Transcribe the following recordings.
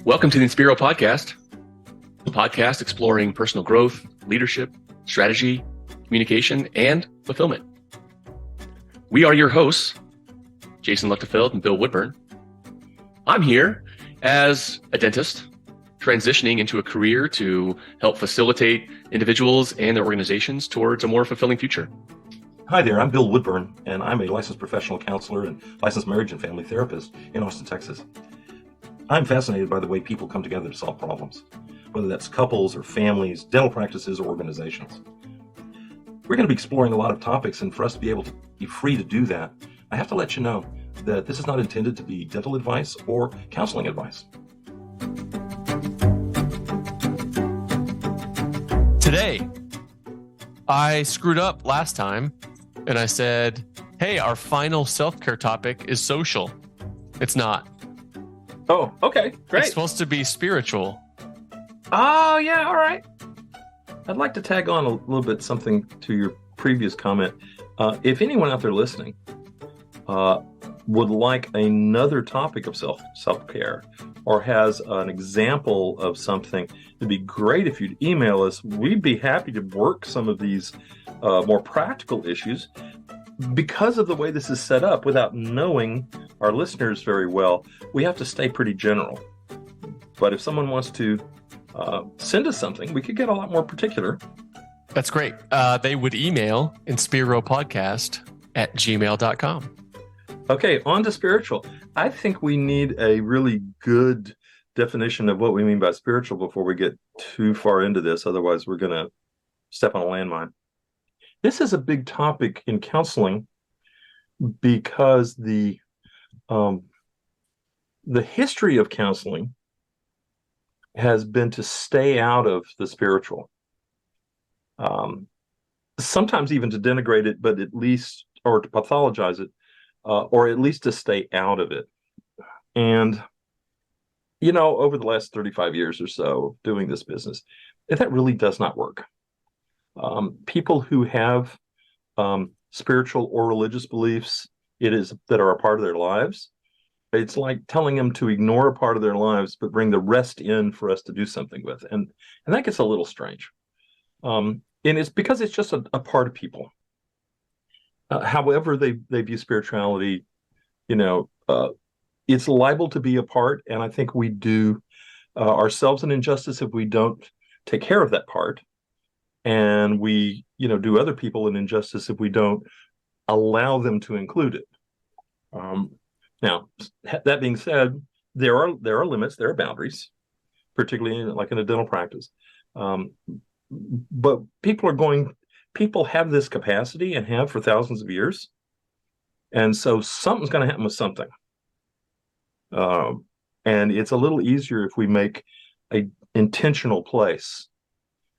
Welcome to the Inspiro Podcast, a podcast exploring personal growth, leadership, strategy, communication, and fulfillment. We are your hosts, Jason Luchtefeld and Bill Woodburn. I'm here as a dentist, transitioning into a career to help facilitate individuals and their organizations towards a more fulfilling future. Hi there, I'm Bill Woodburn, and I'm a licensed professional counselor and licensed marriage and family therapist in Austin, Texas. I'm fascinated by the way people come together to solve problems, whether that's couples or families, dental practices, or organizations. We're going to be exploring a lot of topics, and for us to be able to be free to do that, I have to let you know that this is not intended to be dental advice or counseling advice. Today, I screwed up last time and I said, hey, our final self-care topic is social. It's not. Oh, okay, great. It's supposed to be spiritual. Oh, yeah, all right. I'd like to tag on a little bit something to your previous comment. If anyone out there listening would like another topic of self-care or has an example of something, it'd be great if you'd email us. We'd be happy to work some of these more practical issues. Because of the way this is set up, without knowing our listeners very well, we have to stay pretty general. But if someone wants to send us something, we could get a lot more particular. That's great. They would email inspiropodcast@gmail.com. Okay, on to spiritual. I think we need a really good definition of what we mean by spiritual before we get too far into this. Otherwise, we're going to step on a landmine. This is a big topic in counseling because the history of counseling has been to stay out of the spiritual. Sometimes even to denigrate it, but at least, or to pathologize it, or at least to stay out of it. And, you know, over the last 35 years or so of doing this business, that really does not work. People who have spiritual or religious beliefs that are a part of their lives, it's like telling them to ignore a part of their lives, but bring the rest in for us to do something with. And that gets a little strange. And it's because it's just a part of people. However they view spirituality, it's liable to be a part. And I think we do ourselves an injustice if we don't take care of that part. And we, do other people an injustice if we don't allow them to include it. Now, that being said, there are limits, there are boundaries, particularly in a dental practice. But people have this capacity and have for thousands of years. And so something's going to happen with something. And it's a little easier if we make an intentional place.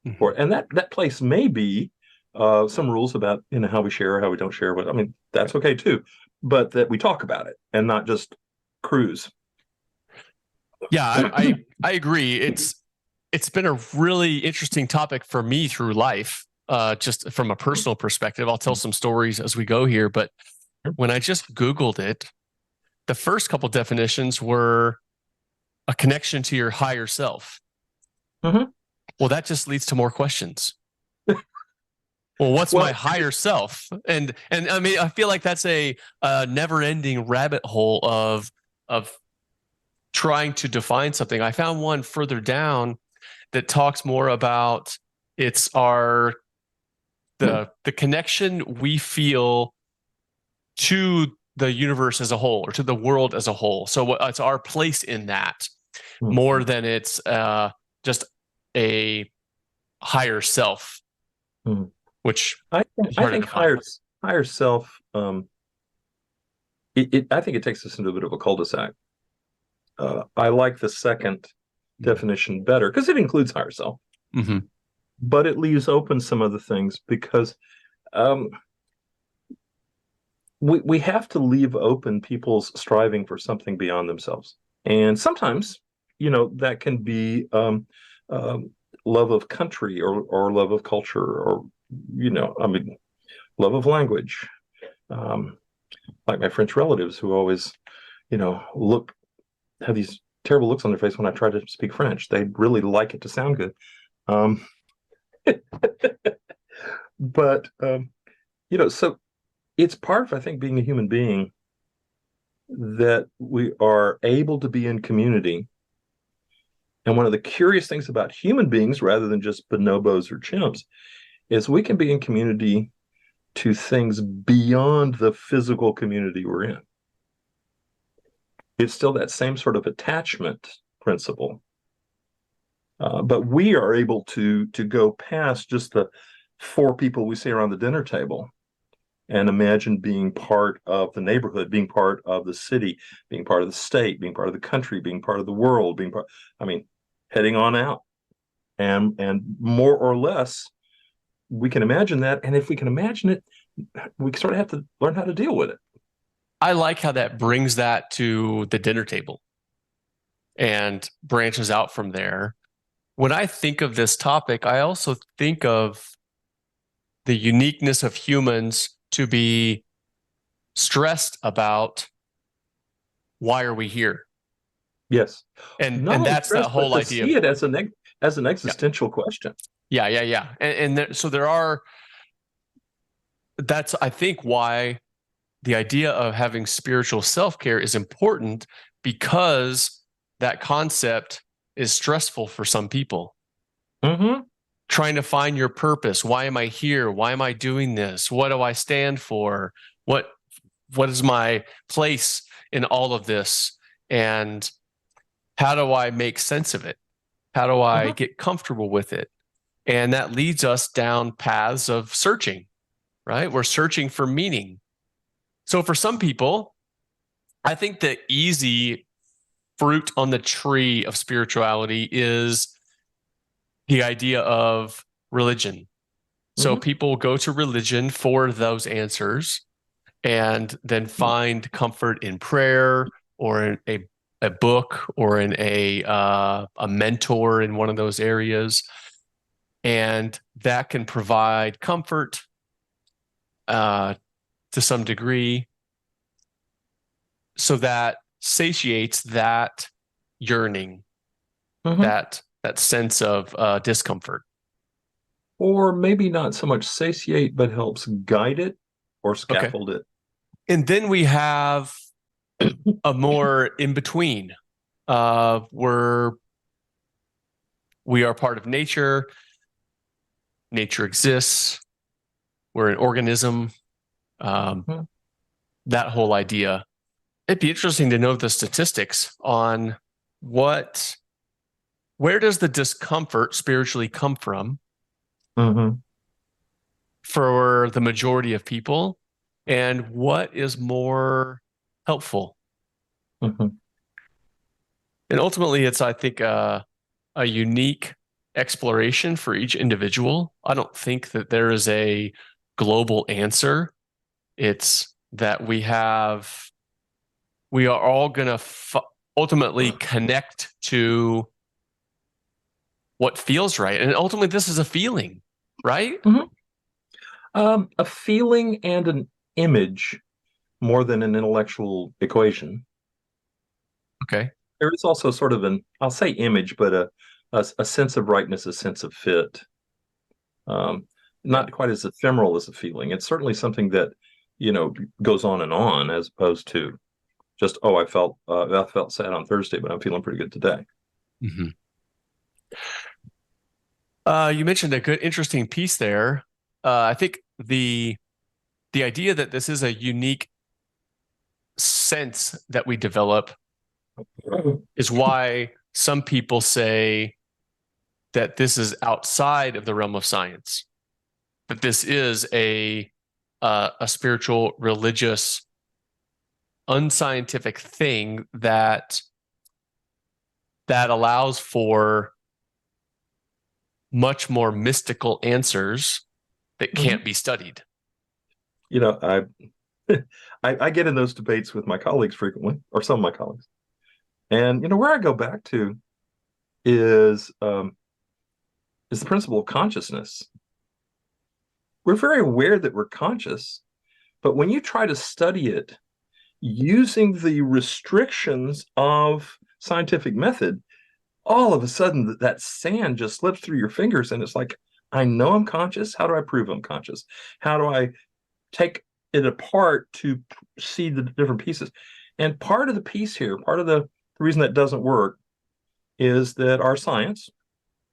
And that place may be some rules about how we share, how we don't share. But that's okay too. But that we talk about it and not just cruise. Yeah, I agree. It's been a really interesting topic for me through life, just from a personal perspective. I'll tell some stories as we go here. But when I just Googled it, the first couple definitions were a connection to your higher self. Mm-hmm. Well, that just leads to more questions. Well, what's my higher self? And I feel like that's a never-ending rabbit hole of trying to define something. I found one further down that talks more about it's the connection we feel to the universe as a whole or to the world as a whole. So it's our place in that more than it's just a higher self, which I think higher self. I think it takes us into a bit of a cul-de-sac. I like the second definition better because it includes higher self, but it leaves open some other things because we have to leave open people's striving for something beyond themselves, and sometimes that can be love of country or love of culture or love of language. Like my French relatives who always have these terrible looks on their face when I try to speak French. They really like it to sound good. Um, but, so it's part of, I think, being a human being that we are able to be in community. And one of the curious things about human beings, rather than just bonobos or chimps, is we can be in community to things beyond the physical community we're in. It's still that same sort of attachment principle. But we are able to go past just the 4 people we see around the dinner table and imagine being part of the neighborhood, being part of the city, being part of the state, being part of the country, being part of the world, heading on out. And more or less, we can imagine that. And if we can imagine it, we sort of have to learn how to deal with it. I like how that brings that to the dinner table and branches out from there. When I think of this topic, I also think of the uniqueness of humans to be stressed about, why are we here? Yes. And Not only that's stress, the whole but to idea. see it as an existential question. Yeah. So there are, that's, I think, why the idea of having spiritual self-care is important, because that concept is stressful for some people. Mm-hmm. Trying to find your purpose. Why am I here? Why am I doing this? What do I stand for? What is my place in all of this? And how do I make sense of it? How do I get comfortable with it? And that leads us down paths of searching, right? We're searching for meaning. So for some people, I think the easy fruit on the tree of spirituality is the idea of religion. So people go to religion for those answers and then find comfort in prayer or in a book or in a mentor in one of those areas. And that can provide comfort to some degree. So that satiates that yearning, that sense of discomfort. Or maybe not so much satiate, but helps guide it or scaffold it. And then we have a more in between, where we are part of nature. Nature exists. We're an organism. That whole idea. It'd be interesting to know the statistics on where does the discomfort spiritually come from for the majority of people, and what is more helpful. And ultimately, it's, I think, a unique exploration for each individual. I don't think that there is a global answer. It's that we are all going to ultimately connect to what feels right. And ultimately, this is a feeling, right? A feeling and an image more than an intellectual equation. Okay. There is also sort of I'll say image, but a sense of rightness, a sense of fit. Not quite as ephemeral as a feeling. It's certainly something that, goes on, as opposed to just, I felt sad on Thursday, but I'm feeling pretty good today. You mentioned a good, interesting piece there. I think the idea that this is a unique sense that we develop is why some people say that this is outside of the realm of science, that this is a spiritual, religious, unscientific thing that allows for much more mystical answers that can't be studied. I get in those debates with my colleagues frequently, or some of my colleagues. And, where I go back to is the principle of consciousness. We're very aware that we're conscious, but when you try to study it using the restrictions of scientific method, all of a sudden that sand just slips through your fingers, and it's like, I know I'm conscious. How do I prove I'm conscious? How do I take it apart to see the different pieces? And part of the piece here, part of the reason that doesn't work is that our science,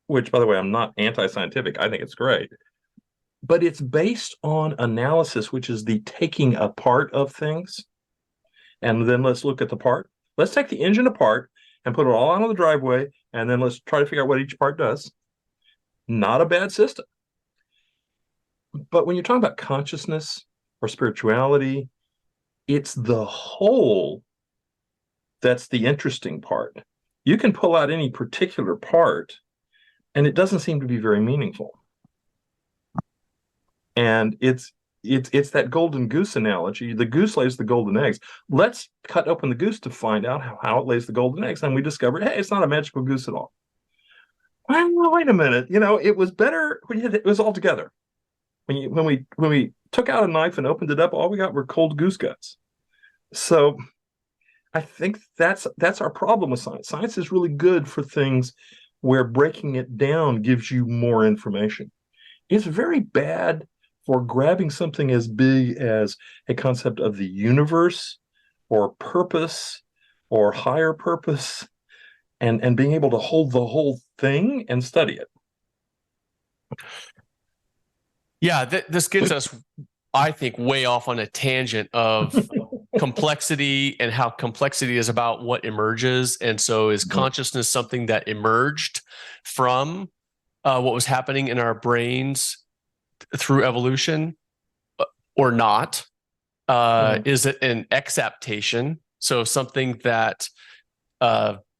which, by the way, I'm not anti-scientific, I think it's great, but it's based on analysis, which is the taking apart of things. And then let's look at the part. Let's take the engine apart and put it all out on the driveway, and then let's try to figure out what each part does. Not a bad system. But when you're talking about consciousness or spirituality, it's the whole that's the interesting part. You can pull out any particular part, and it doesn't seem to be very meaningful. And it's that golden goose analogy. The goose lays the golden eggs. Let's cut open the goose to find out how it lays the golden eggs. And we discovered, hey, it's not a magical goose at all. Well, wait a minute. It was better when it was all together. When we took out a knife and opened it up, all we got were cold goose guts. So I think that's our problem with science. Science is really good for things where breaking it down gives you more information. It's very bad for grabbing something as big as a concept of the universe or purpose or higher purpose and being able to hold the whole thing and study it. Yeah, this gets us, I think, way off on a tangent of complexity and how complexity is about what emerges. And so is consciousness something that emerged from what was happening in our brains through evolution or not? Is it an exaptation? So something that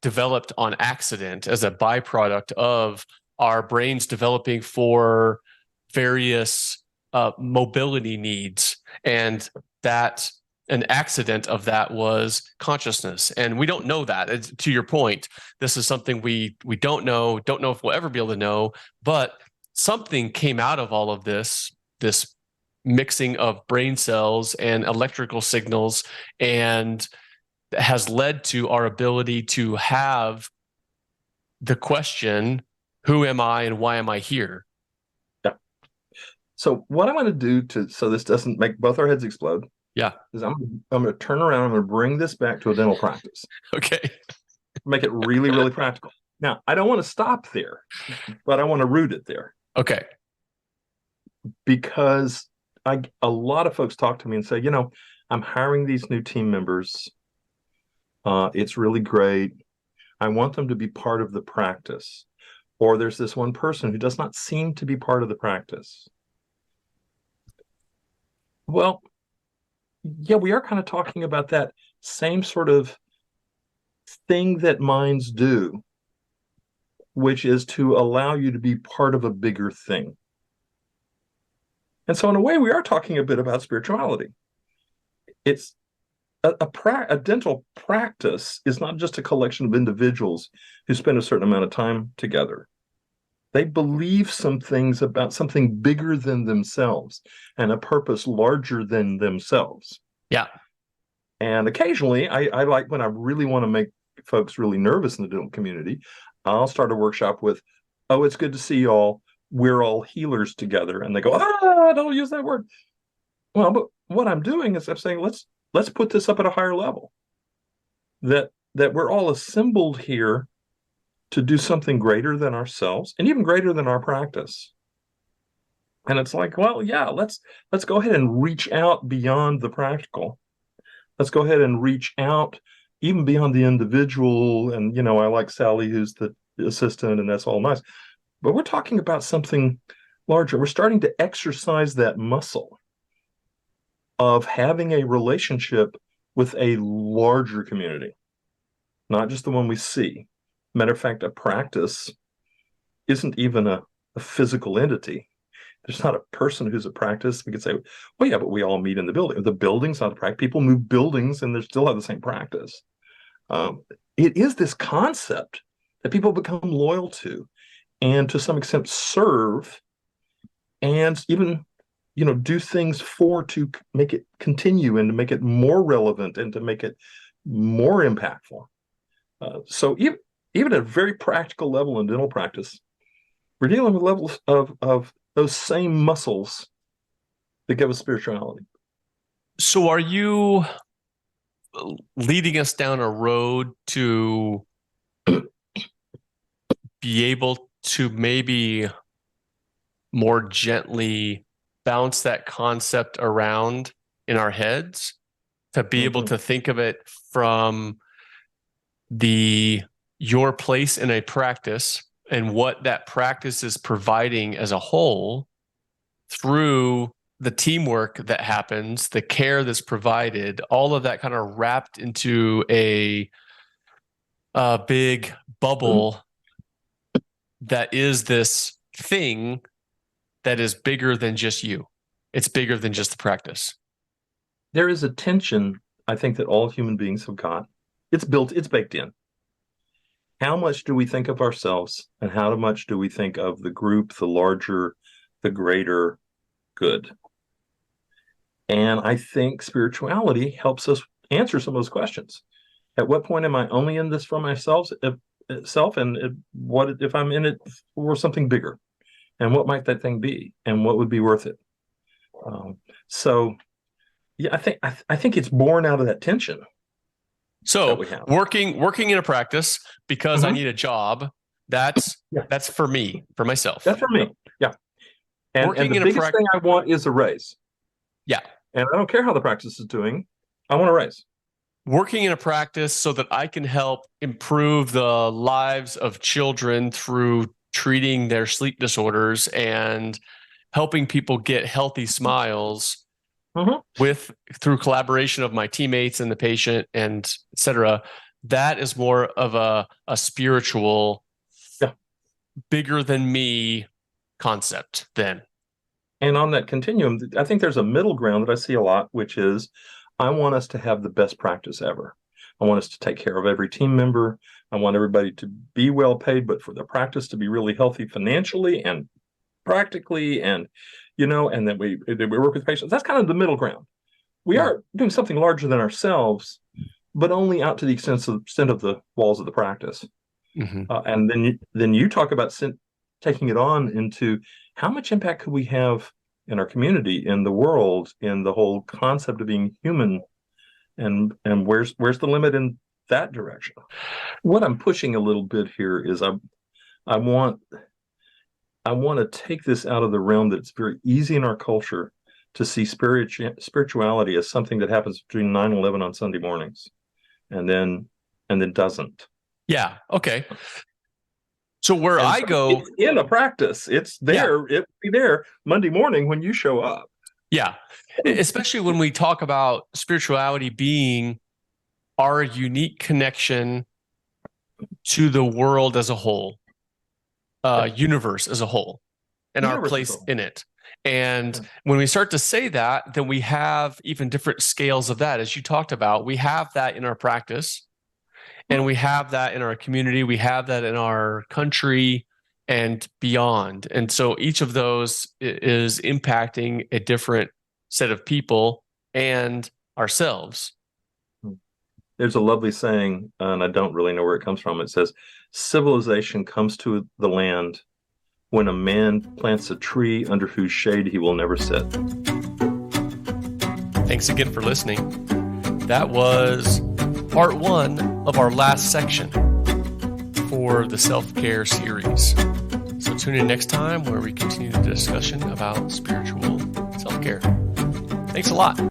developed on accident as a byproduct of our brains developing for various mobility needs, and that an accident of that was consciousness. And we don't know that. To your point, this is something we don't know if we'll ever be able to know, but something came out of all of this mixing of brain cells and electrical signals, and has led to our ability to have the question, who am I and why am I here? Yeah. So what I'm going to do so this doesn't make both our heads explode. Yeah. Is I'm going to turn around. I'm going to bring this back to a dental practice. Okay. Make it really, really practical. Now, I don't want to stop there, but I want to root it there. Okay. Because a lot of folks talk to me and say, I'm hiring these new team members. It's really great. I want them to be part of the practice. Or there's this one person who does not seem to be part of the practice. Well, yeah, we are kind of talking about that same sort of thing that minds do, which is to allow you to be part of a bigger thing. And so in a way, we are talking a bit about spirituality. It's a dental practice is not just a collection of individuals who spend a certain amount of time together. They believe some things about something bigger than themselves and a purpose larger than themselves. Yeah. And occasionally, I like, when I really want to make folks really nervous in the dental community, I'll start a workshop with, oh, it's good to see you all. We're all healers together. And they go, don't use that word. Well, but what I'm doing is I'm saying, let's put this up at a higher level. That we're all assembled here to do something greater than ourselves and even greater than our practice. And it's like, well, yeah, let's go ahead and reach out beyond the practical. Let's go ahead and reach out even beyond the individual. And, I like Sally, who's the assistant, and that's all nice. But we're talking about something larger. We're starting to exercise that muscle of having a relationship with a larger community, not just the one we see. Matter of fact, a practice isn't even a physical entity. There's not a person who's a practice. We could say, well, yeah, but we all meet in the building. The building's not a practice. People move buildings and they still have the same practice. It is this concept that people become loyal to and to some extent serve and even, do things to make it continue and to make it more relevant and to make it more impactful. So even at a very practical level in dental practice, we're dealing with levels of those same muscles that give us spirituality. So are you leading us down a road to be able to maybe more gently bounce that concept around in our heads, to be able to think of it from your place in a practice and what that practice is providing as a whole through the teamwork that happens, the care that's provided, all of that kind of wrapped into a big bubble that is this thing that is bigger than just you. It's bigger than just the practice. There is a tension, I think, that all human beings have got. It's baked in. How much do we think of ourselves, and how much do we think of the group, the larger, the greater good? And I think spirituality helps us answer some of those questions. At what point am I only in this for myself, and what if I'm in it for something bigger? And what might that thing be? And what would be worth it? So, yeah, I think it's born out of that tension. So working in a practice because I need a job. That's for me, for myself. That's for me. Yeah. And the biggest thing I want is a raise. Yeah. And I don't care how the practice is doing. I want a raise. Working in a practice so that I can help improve the lives of children through treating their sleep disorders and helping people get healthy smiles through collaboration of my teammates and the patient and et cetera. That is more of a spiritual, bigger than me concept then. And on that continuum, I think there's a middle ground that I see a lot, which is I want us to have the best practice ever. I want us to take care of every team member. I want everybody to be well paid, but for the practice to be really healthy financially and practically, and and that we work with patients. That's kind of the middle ground. We are doing something larger than ourselves, but only out to the extent of the walls of the practice. And then you talk about taking it on into how much impact could we have in our community, in the world, in the whole concept of being human, and where's the limit in that direction? What I'm pushing a little bit here is I want to take this out of the realm that it's very easy in our culture to see spirituality as something that happens between 9-11 on Sunday mornings, and then doesn't. Yeah. Okay. So I go it's in a practice, it's there. It'll be there Monday morning when you show up. Yeah. Especially when we talk about spirituality being our unique connection to the world as a whole, universe as a whole, and our place in it. And when we start to say that, then we have even different scales of that. As you talked about, we have that in our practice, and we have that in our community. We have that in our country and beyond. And so each of those is impacting a different set of people and ourselves. There's a lovely saying, and I don't really know where it comes from. It says, civilization comes to the land when a man plants a tree under whose shade he will never sit. Thanks again for listening. That was part 1 of our last section for the self-care series. So tune in next time where we continue the discussion about spiritual self-care. Thanks a lot.